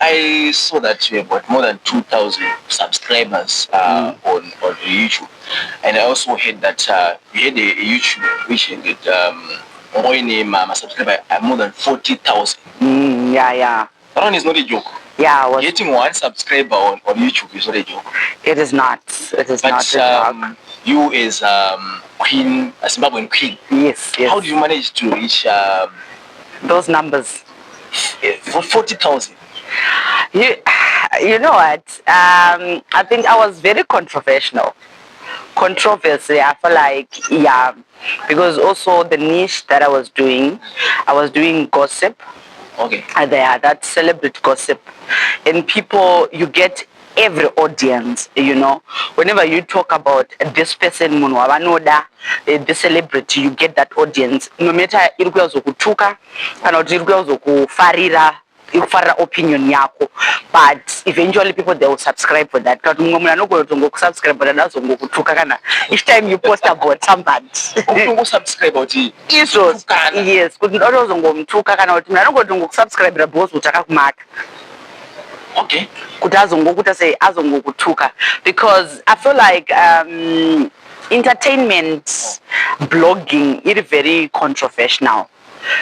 I saw that you have got more than 2,000 subscribers on YouTube, and I also heard that you had a YouTube which had subscriber more than 40,000. Yeah. That one is not a joke. Yeah, Getting one subscriber on YouTube is not a joke. It is not. It is not a joke. You as Queen, a Zimbabwean Queen. Yes. How do you manage to reach those numbers? For 40,000. You know what? I think I was very controversial. Controversy, I feel like, yeah, because also the niche that I was doing gossip. Okay. There, that celebrity gossip. And people, you get every audience, Whenever you talk about this person, the celebrity, you get that audience. No matter kutuka, farira, opinion yako, but eventually people, they will subscribe for that. Each time you post about somebody, subscribe yes, okay, because I feel like entertainment blogging is very controversial.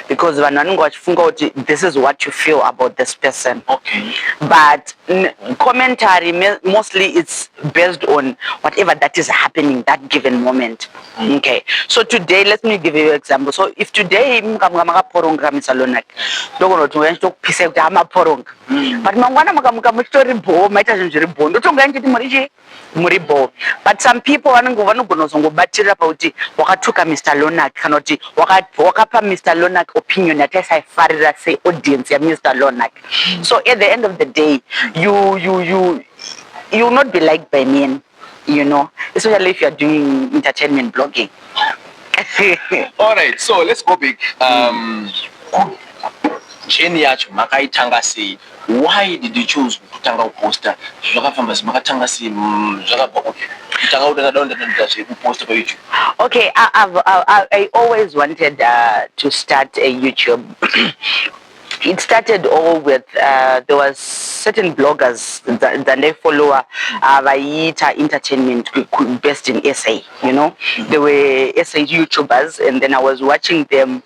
Because this is what you feel about this person. Okay. But commentary mostly it's based on whatever that is happening that given moment. Okay. So today, let me give you an example. So if today Lonac, but some people wakatuka Mr. Lonac wakapa Mr. Lonac opinion that I farira say audience ya Mr. Lonac. So at the end of the day, you will not be liked by men, especially if you are doing entertainment blogging. All right, so let's go back. Jeni yacho makaitanga sei, why did you choose kutanga uposta zvakafamba zvimakatanga sei okay, I always wanted to start a YouTube. It started all with there was certain bloggers that they follow entertainment based in SA, They were SA YouTubers, and then I was watching them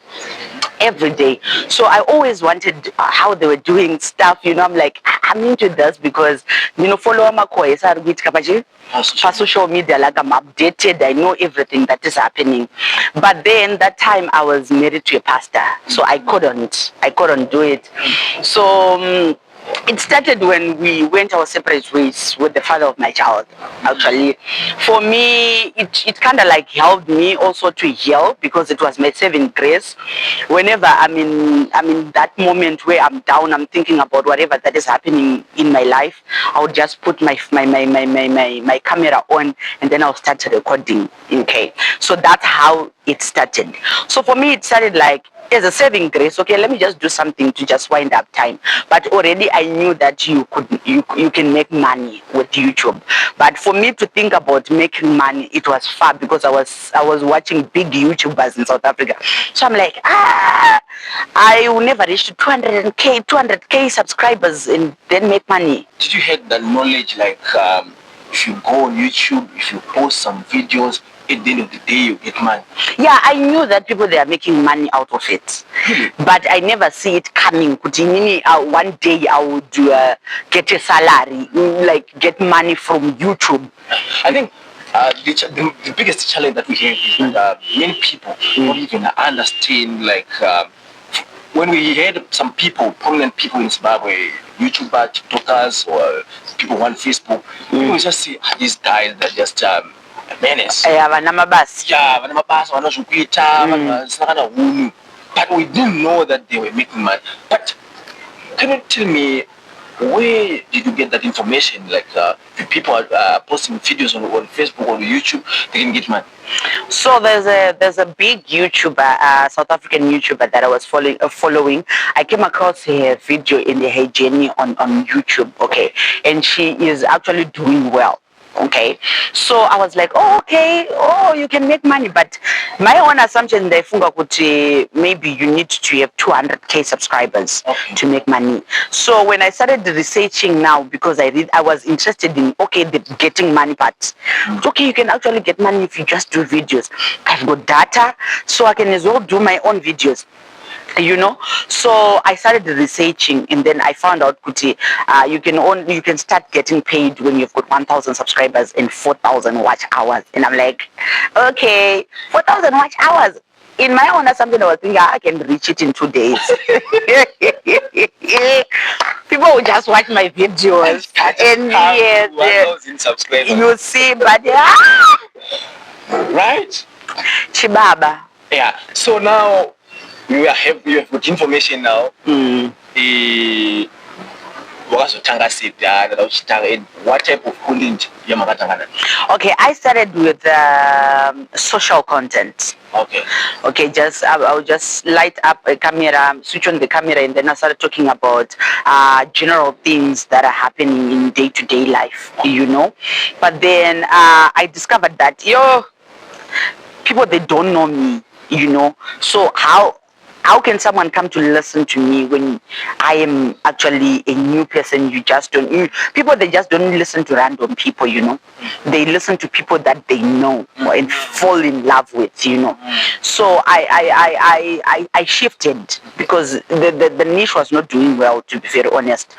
every day. So I always wanted how they were doing stuff, I'm like, I'm into this because, follow my course, social media, like I'm updated, I know everything that is happening. But then that time I was married to a pastor, so I couldn't do it. So it started when we went our separate ways with the father of my child. Actually, for me, it kind of like helped me also to heal, because it was my saving grace. Whenever I'm in that moment where I'm down, I'm thinking about whatever that is happening in my life, I would just put my camera on, and then I'll start recording. Okay, so that's how it started. So for me, it started like as a saving grace. Okay, let me just do something to just wind up time. But already I knew that you can make money with YouTube. But for me to think about making money, it was far, because I was watching big YouTubers in South Africa. So I'm like, I will never reach 200k subscribers and then make money. Did you have the knowledge, like if you go on YouTube, if you post some videos, at the end of the day you get money? Yeah, I knew that people, they are making money out of it. But I never see it coming. One day I would get a salary, like get money from YouTube. I think the biggest challenge that we have is that many people don't even understand, like when we heard some people, prominent people in Zimbabwe, YouTubers, TikTokers, or people on Facebook, people just say, these guys, they're just menace. But we didn't know that they were making money. But can you tell me, where did you get that information? Like, if people are posting videos on Facebook or YouTube, they can get money. So there's a big YouTuber, South African YouTuber that I was following. I came across her video in her journey on YouTube. Okay, and she is actually doing well. Okay, so I was like, oh, okay, oh, you can make money, but my own assumption, maybe you need to have 200k subscribers to make money. So when I started researching now, because I was interested in, okay, the getting money part. Okay, you can actually get money if you just do videos. I've got data, so I can as well do my own videos. So I started researching, and then I found out kuti you can start getting paid when you've got 1,000 subscribers and 4,000 watch hours. And I'm like, okay, 4,000 watch hours. In my own assumption, I was thinking I can reach it in 2 days. People will just watch my videos and have 1,000 subscribers. You see, but right, Chibaba. Yeah. So now you have good information now. What type of content you are? Okay, I started with social content. Okay, I'll just light up a camera, switch on the camera, and then I started talking about general things that are happening in day-to-day life, But then I discovered that people, they don't know me, So how can someone come to listen to me when I am actually a new person? People, they just don't listen to random people, They listen to people that they know and fall in love with, So I shifted because the niche was not doing well, to be very honest.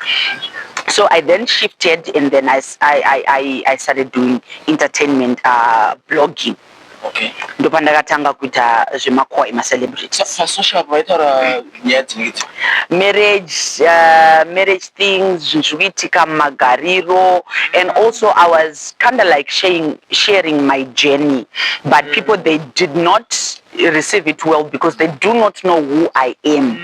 So I then shifted, and then I started doing entertainment blogging. Okay. Ndopandakatanga kuita zvemakwa ema-celebrities. Marriage things, zvikuitika magariro, and also I was kind of like sharing my journey, but people, they did not receive it well because they do not know who I am,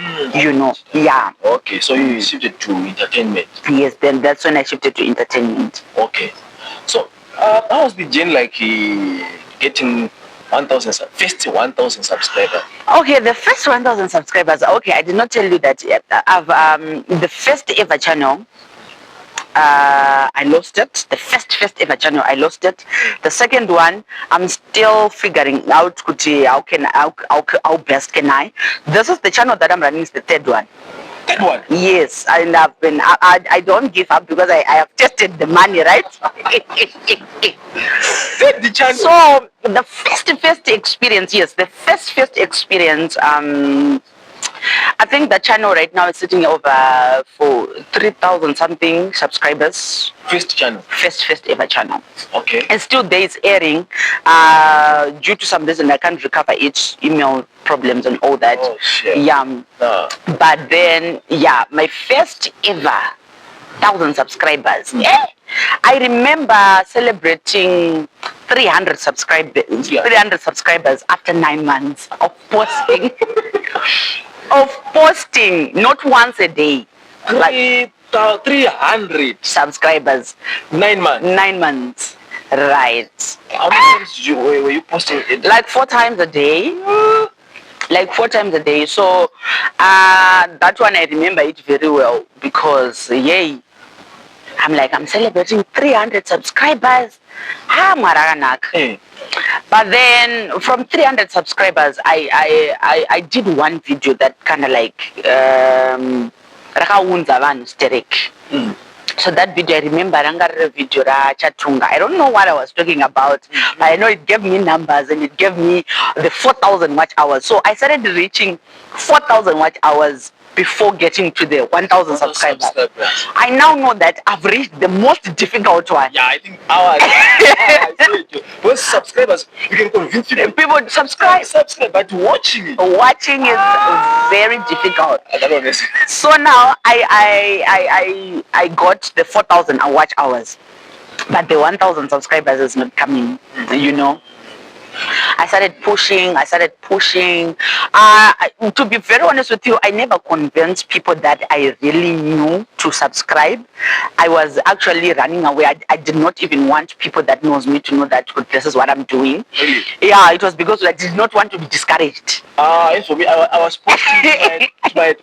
Yeah. Okay, so you shifted to entertainment. Yes, then that's when I shifted to entertainment. Okay, so how was the journey like getting 1,000 subscribers? Okay, the first 1,000 subscribers. Okay, I did not tell you that yet. I've the first ever channel. I lost it. The first ever channel, I lost it. The second one, I'm still figuring out how best can I. This is the channel that I'm running. Is the third one. That one? Yes, and I don't give up because I have tested the money, right? The channel. So the first experience, yes, the first experience, I think the channel right now is sitting over for 3,000 something subscribers. First channel? First ever channel. Okay. And still there is airing. Due to some reason I can't recover it, email problems and all that. Oh, shit. Yeah. But then, my first ever 1,000 subscribers. I remember celebrating 300 subscribers after 9 months of posting. Not once a day. 300 subscribers. 9 months. 9 months. Right. How many times were you posting it? Like 4 times a day. Like 4 times a day. So that one I remember it very well because I'm celebrating 300 subscribers. But then from 300 subscribers, I did one video that kind of like So that video, I remember video Chatunga. I don't know what I was talking about. But I know it gave me numbers and it gave me the 4,000 watch hours. So I started reaching 4,000 watch hours before getting to the 1,000 subscribers. I now know that I've reached the most difficult one. Yeah, I think ours. Those subscribers, you can convince people to subscribe, but watching it. Watching is very difficult. So now I got the 4,000 watch hours, but the 1,000 subscribers is not coming. I started pushing. To be very honest with you, I never convinced people that I really knew to subscribe. I was actually running away. I did not even want people that knows me to know that this is what I'm doing. Really? Yeah, it was because I did not want to be discouraged. For me, I was posting to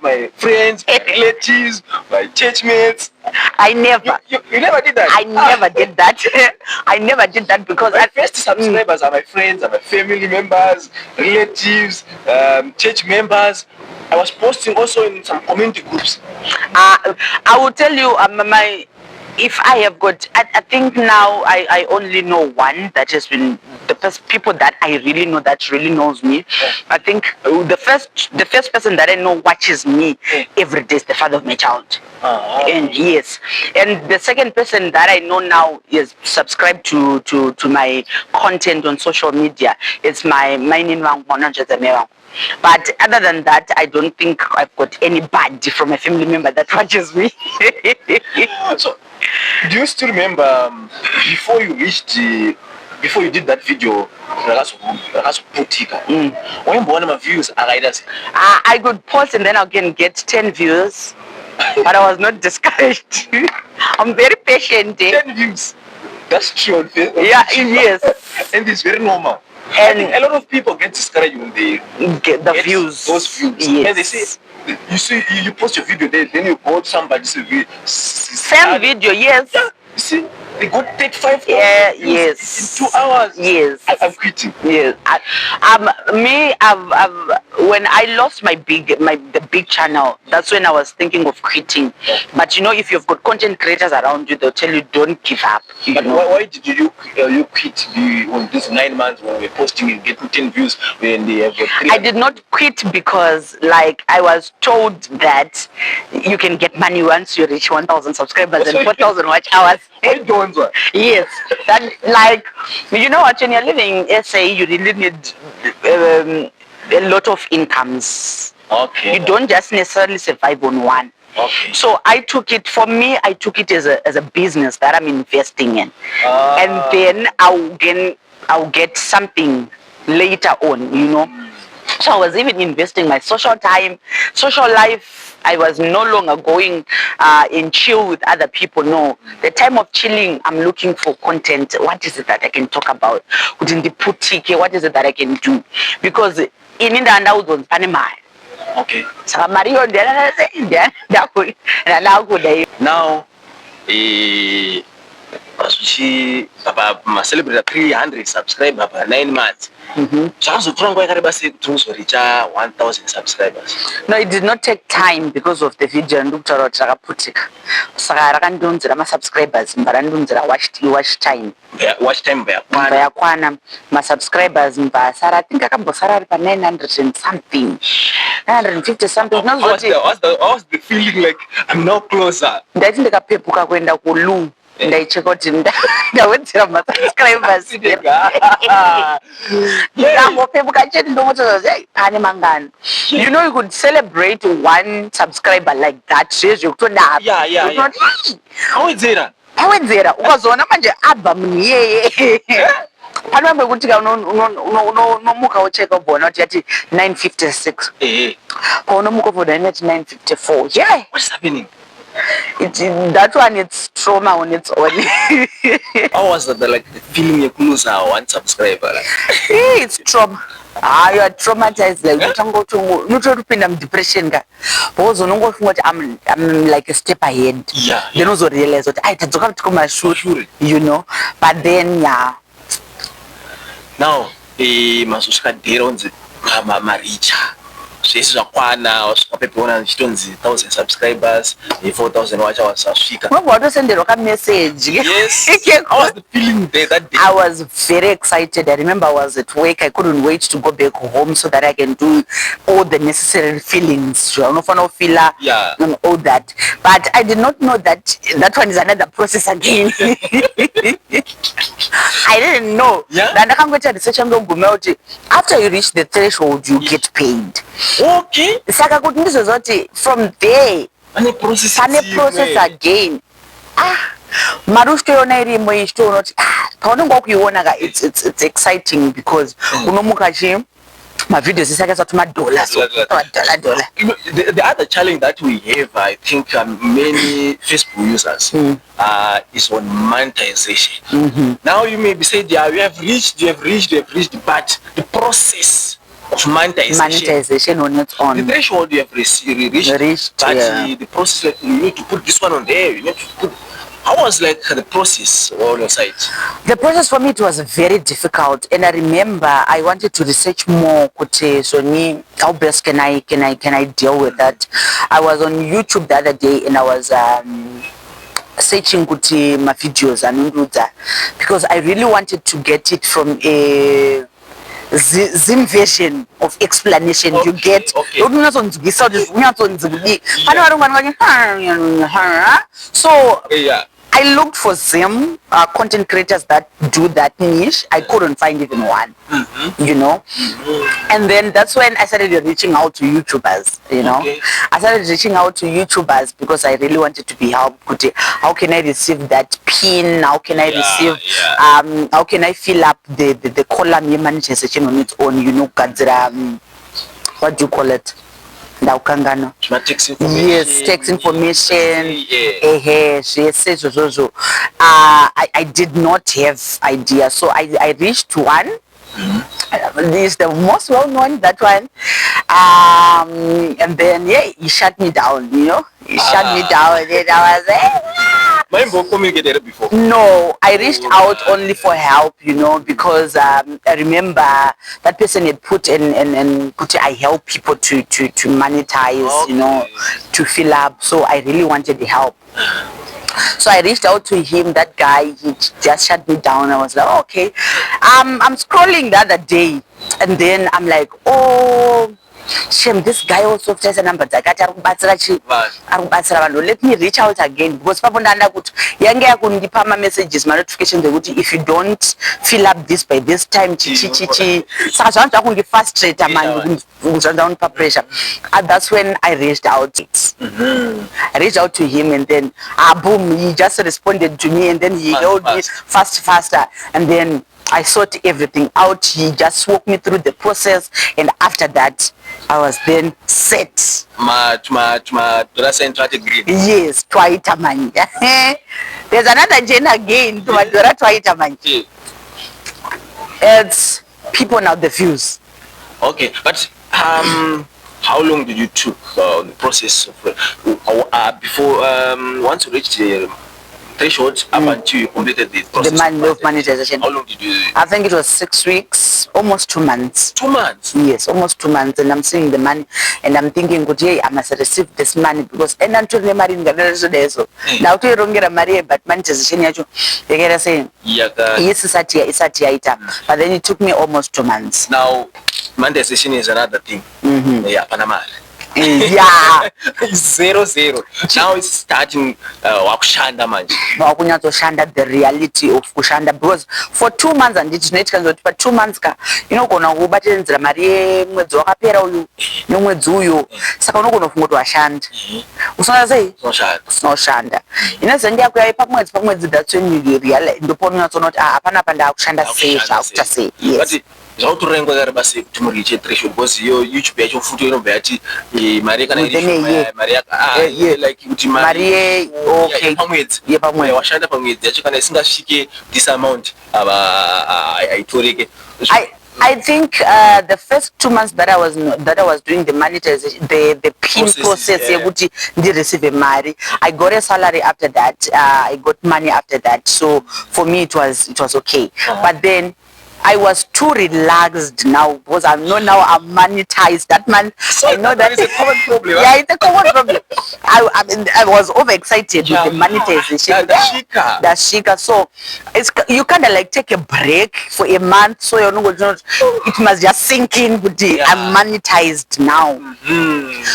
my friends, my relatives, my church mates. I never. You never did that? I never did that. I never did that because my first subscribers are my friends, are my family members, relatives, church members. I was posting also in some community groups. I will tell you, if I have got, I think now I only know one that has been the first people that I really know that really knows me. Yeah. I think the first person that I know watches me every day is the father of my child. And yes, and the second person that I know now is subscribed to my content on social media. It's my Zimbawean. But other than that, I don't think I've got anybody from a family member that watches me. So, do you still remember before you before you did that video, when my views are like that? I could post and then I can get 10 views, but I was not discouraged. I'm very patient. 10 views. That's true on Facebook. Yeah, yes. And it's very normal. And I think a lot of people get discouraged when they get the views. Those views. Yes. And they say, you post your video there, then you go to somebody's same video, yes. Yeah, you see, they got 35 views yes. in 2 hours. Yes. I'm quitting. Yes. When I lost the big channel, that's when I was thinking of quitting. Yeah. But if you've got content creators around you, they'll tell you don't give up. But why did you quit on these 9 months when we're posting and getting 10 views when they have got 3? I did not quit because I was told that you can get money once you reach 1,000 subscribers and 4,000 watch hours. Yes, that what, when you're living in SA, you really need a lot of incomes. Okay. You don't just necessarily survive on one. Okay. So I took it as a business that I'm investing in, and then I'll get something later on. So I was even investing my social life. I was no longer going and chill with other people. No, the time of chilling, I'm looking for content. What is it that I can talk about? Within the boutique, what is it that I can do? Because in India, I was on Panama. Okay. So now, she celebrated 300 subscribers for 9 months. Chanzo to reach 1,000 subscribers. No, it did not take time because of the video and looked at Putik. Subscribers, but watch time. Watch time my subscribers, I think I can go 900 and something. 950 something. What's the feeling like? I'm now closer. I think I pay Puka and I check out in my subscribers. You could celebrate one subscriber like that. Yeah. How is it? Ukazona manje album yeye panoambe kuti unomuka ucheka ubona kuti yati 956 paunomuka ubona yati 954. Yeah, what's happening? That one, it's trauma on its own. How was that, the feeling you lose one subscriber? It's trauma. You are traumatized. You try to pin them depression. Because I'm like a step ahead. Yeah. Then also realize that I had to come to my shoot. But then now masuska deronze maricha. She's a kwana or people on 1,000 subscribers, 4,000 watch hours. What was send a message? Yes. How was the feeling there that day? I was very excited. I remember I was at work. I couldn't wait to go back home so that I can do all the necessary feelings. And all that. But I did not know that one is another process again. I didn't know. Yeah. After you reach the threshold, you get paid. Okay. From there, and process again. Marushke yona irimo ishto paunonga kuiona it's exciting because unomuka my videos is like $dollars. The other challenge that we have, I think many Facebook users is on monetization. Now you may be saying, yeah, you have reached, but the process to monetization on its own. The threshold you have reached, but the process, like, you need to put this one on there, you need to put. How was like the process on your side? The process for me, it was very difficult, and I remember I wanted to research more. So me, how best can I deal with that? I was on YouTube the other day, and I was searching my videos and because I really wanted to get it from a Zim version of explanation. You get so I looked for Zim content creators that do that niche. I couldn't find even one, you know. And then that's when I started reaching out to YouTubers, you know. I started reaching out to YouTubers because I really wanted to be helped. How can I receive that pin? How can I receive, how can I fill up the column monetization on its own, you know, what do you call it? Yes, text information. Yes. I did not have idea, so I reached to one. This is the most well-known, that one. And then he shut me down. You know, he shut me down, and I was before? No, I reached out only for help, you know, because I remember that person had put I help people to monetize, you know, to fill up. So I really wanted the help. So I reached out to him. That guy, he just shut me down. I was like, okay. I'm scrolling the other day, and then I'm like, oh, shame, this guy also has a number. Let me reach out again, because messages, my notifications, if you don't fill up this by this time, that's when I reached out. I reached out to him, and then boom, he just responded to me, and then he told me faster, and then I sorted everything out. He just walked me through the process, and after that, I was then set. Yes, twaita man. There's another gen again. Twaita man. It's people now, the views. Okay, but how long did you took the process of before once you reached the threshold up until you completed the process of monetization? How long did you? I think it was 6 weeks, almost 2 months. 2 months? Yes, almost 2 months, and I'm seeing the money, and I'm thinking, hey, I must receive this money, because and I'm telling money now to get money, but monetization they get saying yes, but then it took me almost 2 months. Now monetization is another thing. Panama. Yeah. 0. Now it's starting wakushanda manje. Wakunyatsoshanda, the reality of kushanda, because for 2 months and it's not kanzoti for 2 months you know kona kubatenzera mari mwedzi wakapera uyu nomwedzi uyu, saka unogona kungoti washanda. Usona sei? Unoshanda. Inozenge yako yayi pamwedzi that's when you realize, ndipo unotsona kuti hapana panda kushanda sei zvakuita sei. Yes. Zvautorengwa kare basi kuti muri reach threshold, because YouTube yacho futi inobva yati mari kana mari like kuti mari okay pamwedzi washanda pamwedzi yacho kana isingasvike this amount aitoreke. I think the first 2 months that I was doing the monetization, the pin process, I receive money. I got a salary after that. I got money after that. So for me, it was okay. But then I was too relaxed now, because I know now I'm monetized. That man, so I know that is a common problem. Yeah, it's a common problem. I was overexcited with the monetization. The shika. So you kind of like take a break for a month, so you know it must just sink in. I'm monetized now.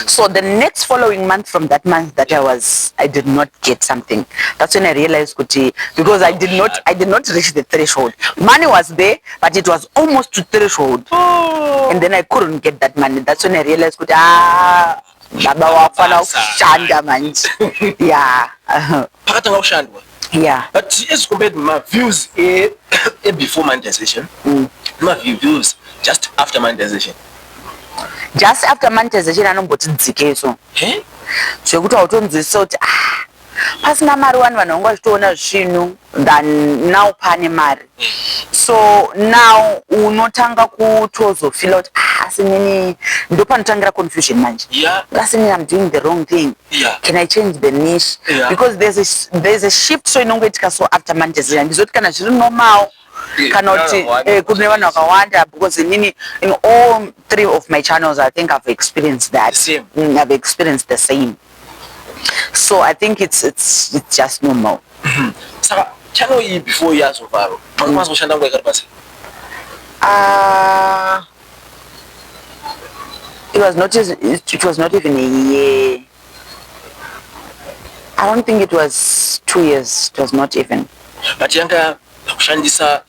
So the next following month, from that month that I did not get something. That's when I realized because I did not reach the threshold. Money was there, but it was almost to threshold, and then I couldn't get that money. That's when I realized, baba wafana ushanda manje. Yeah. Yeah. But as compared to my views before monetization, my views just after monetization. Just after monetization, I don't go to the so good out on the sort. Pasina mari vanhu vanonga vachitoona zvinhu than now pane mari. So now unotanga kutozofila kuti asinini ndopanotangira confusion manje. Yeah. Asinini I'm doing the wrong thing. Yeah. Can I change the niche? Yeah. Because there's a shift so inongoitika so after manje zviya ndizoti kana zviri normal kana kuti kune vanhu vakawanda because in all 3 of my channels I think I've experienced that. Same. I've experienced the same. So I think it's just normal. Saka channel hii before yazo paro. Mwanzo kushanda ngwa ikari it was not even a year. I don't think it was 2 years. It was not even. But yanga kushandisa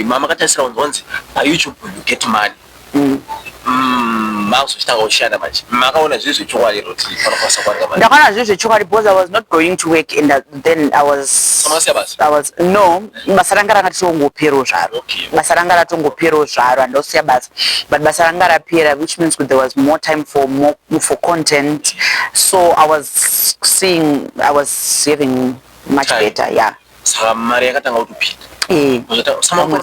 mama katasira onzi pa YouTube you get money. Mauso chitanga ushanda manje. Makaona zvizvo chokwadi roti panokwasa kwanga manje. Ndakaona zvizvo chokwadi because I was not going to work and then I was no basa ranga rakatongopera zvaro. Basa ranga ratongopera zvaro andosiya basa. But basa ranga rapera which means there was more time for content. So I was having much better, yeah. Saka mari yakatanga kutopinda. Sama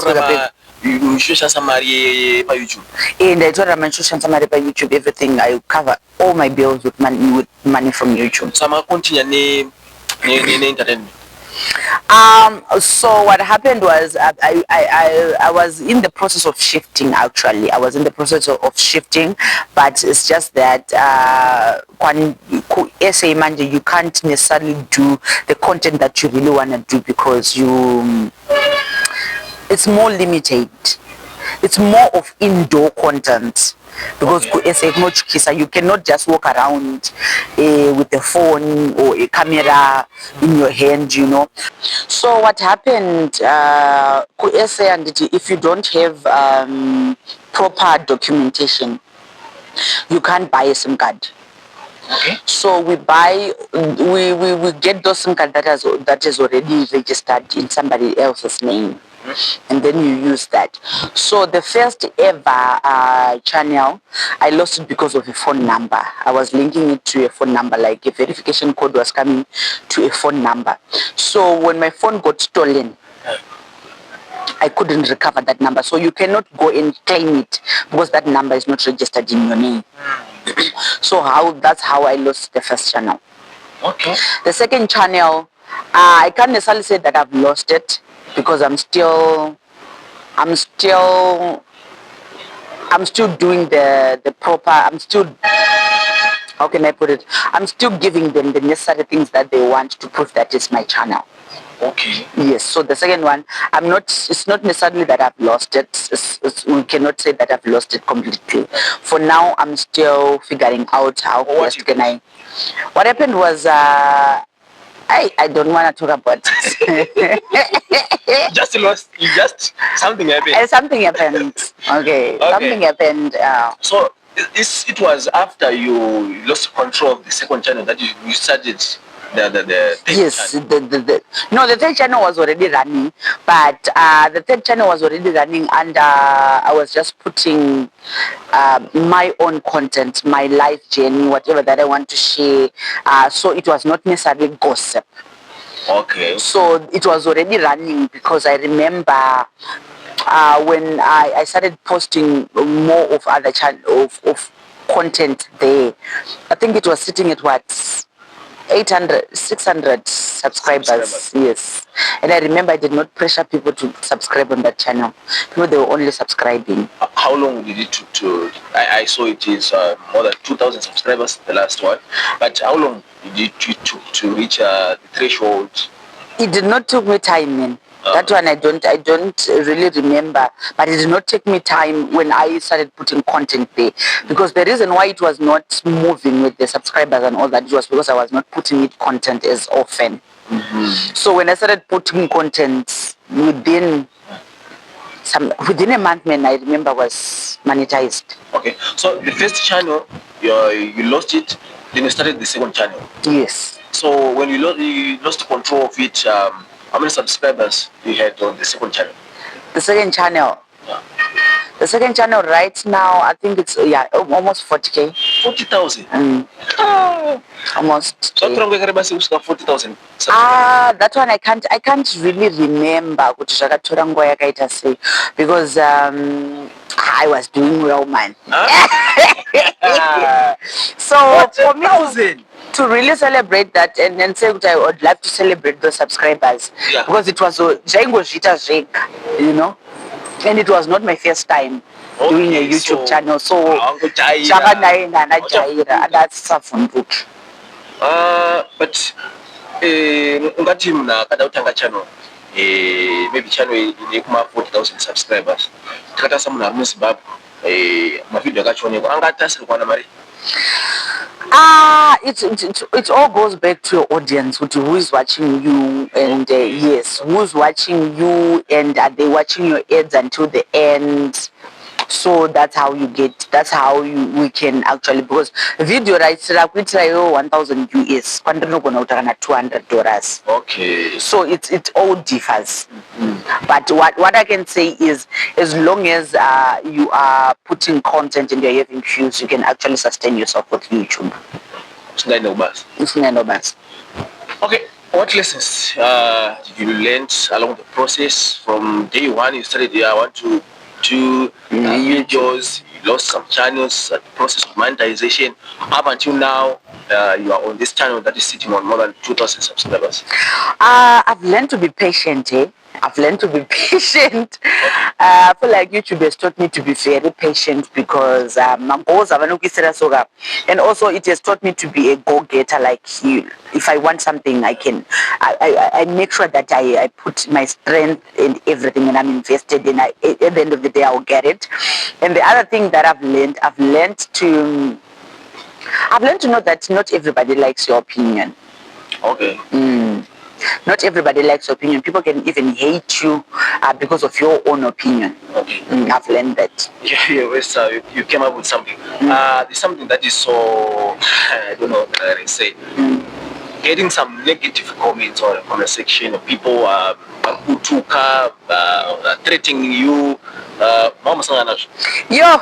unoshoshanisa mari pa YouTube. And I told them I should mari pa YouTube, everything. I cover all my bills with money from YouTube. Sama continue ne entertainment. So what happened was I was in the process of shifting. Actually, I was in the process of shifting, but it's just that essay manje you can't necessarily do the content that you really want to do because it's more limited. It's more of indoor content because you cannot just walk around with a phone or a camera in your hand, So what happened, if you don't have proper documentation, you can't buy a SIM card. Okay. So we get those SIM card that is already registered in somebody else's name. And then you use that. So the first ever channel, I lost it because of a phone number. I was linking it to a phone number, like a verification code was coming to a phone number. So when my phone got stolen, I couldn't recover that number. So you cannot go and claim it because that number is not registered in your name. So that's how I lost the first channel. Okay. The second channel, I can't necessarily say that I've lost it because I'm still doing the proper, how can I put it? I'm still giving them the necessary things that they want to prove that it's my channel. Okay. Yes, so the second one, it's not necessarily that I've lost it. We cannot say that I've lost it completely. For now, I'm still figuring out how best can I. What happened was, I don't want to talk about it. Just lost. Something happened. Something happened. Okay. Something happened. So it was after you lost control of the second channel that you started the third channel. No, the third channel was already running, but the third channel was already running, and I was just putting my own content, my life journey, whatever that I want to share. So it was not necessarily gossip. Okay. So it was already running because I remember when I started posting more of other of content there. I think it was sitting at what? 600 subscribers. Yes. And I remember I did not pressure people to subscribe on that channel. People, they were only subscribing. How long did it took to I saw it is more than 2,000 subscribers, the last one. But how long did it took to reach the threshold? It did not take me time, man. That one I don't really remember, but it did not take me time when I started putting content there. Because the reason why it was not moving with the subscribers and all that was because I was not putting it content as often. So when I started putting content within a month, man, I remember was monetized. Okay, so the first channel you lost it, then you started the second channel. Yes. So when you lost control of it, how many subscribers you had on the second channel? The second channel? Yeah. The second channel right now, I think it's, almost 40K. 40,000? Almost. So 40,000? That one I can't really remember because I was doing well, man. Huh? So for me 40,000. to really celebrate that and then say that I would love to celebrate the subscribers, Yeah. because it was you know, and it was not my first time doing a Okay, YouTube so channel. So Awujaira. that's savunduka. But ungati mna akada kutanga channel maybe channel ine kuma 40,000 subscribers takatasa munhu ari muZimbabwe mavhidhiyo akachoonekwa angatasirwa namari. It all goes back to your audience, who is watching you, and yes, who's watching you, and are they watching your ads until the end? So that's how we can actually, because video rights like 1,000 US, $200. Okay. So it all differs. But what I can say is, as long as you are putting content and you're having views, you can actually sustain yourself with YouTube. Okay, what lessons did you learn along the process from day one? You started, I want to do videos, you lost some channels, the process of monetization, up until now, you are on this channel that is sitting on more than 2,000 subscribers. I've learned to be patient, I've learned to be patient. I feel like YouTube has taught me to be very patient, because and also it has taught me to be a go-getter. Like you, if I want something, I make sure that I put my strength in everything, and I'm invested in. At the end of the day, I'll get it. And the other thing that I've learned to know that not everybody likes your opinion. Okay. Not everybody likes your opinion. People can even hate you because of your own opinion. Okay. I've learned that. You came up with something. There's something that is so, I don't know what I say. Getting some negative comments on the comment section of people who took up, threatening you. Yo,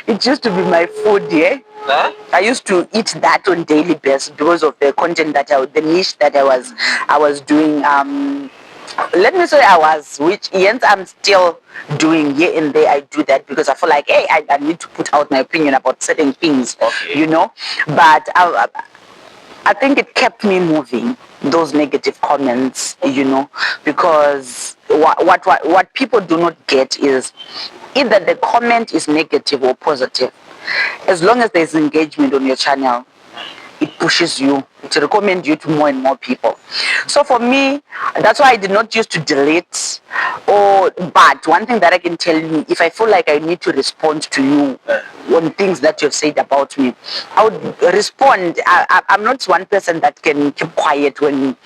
it used to be my food, yeah. Huh? I used to eat that on daily basis because of the content the niche that I was doing. Let me say which yes, I'm still doing here and there. I do that because I feel like, hey, I need to put out my opinion about certain things, Okay. But I think it kept me moving, those negative comments, because what people do not get is either the comment is negative or positive. As long as there's engagement on your channel, it pushes you to recommend you to more and more people. So for me, that's why I did not used to delete. But one thing that I can tell you, if I feel like I need to respond to you on things that you've said about me, I would respond. I'm not one person that can keep quiet when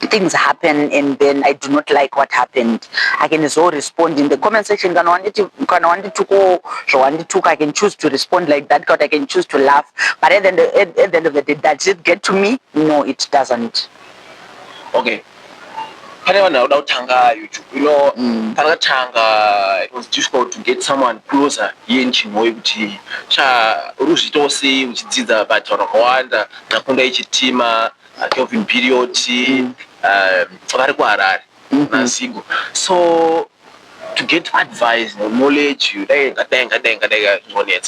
things happen and then I do not like what happened. I can as well respond in the comment section. I can choose to respond like that, I can choose to laugh. But at the end of the day, does it get to me? No, it doesn't. Okay. YouTube, it was difficult to get someone closer here in Chimoy kuti uruzvitose uchidzidza bata rakawanda nakunda ichitima Kelvin period vari kuHarare naSigo. So to get advice, knowledge, you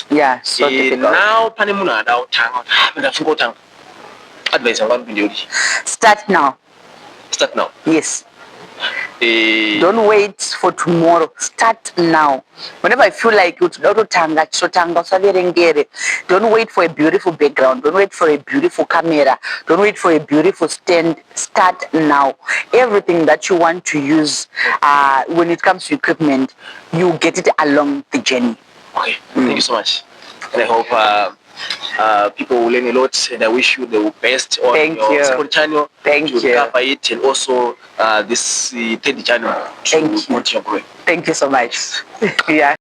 yeah, so now pane munhu ada kutanga ndafunga kutanga advice yangu start now. Start now. Yes. Don't wait for tomorrow. Start now. Whenever I feel like don't wait for a beautiful background. Don't wait for a beautiful camera. Don't wait for a beautiful stand. Start now. Everything that you want to use when it comes to equipment, you get it along the journey. Okay. Thank you so much. And I hope people will learn a lot, and I wish you the best on your second channel to cover it, and also this third channel to continue growing. Thank you so much. Yeah.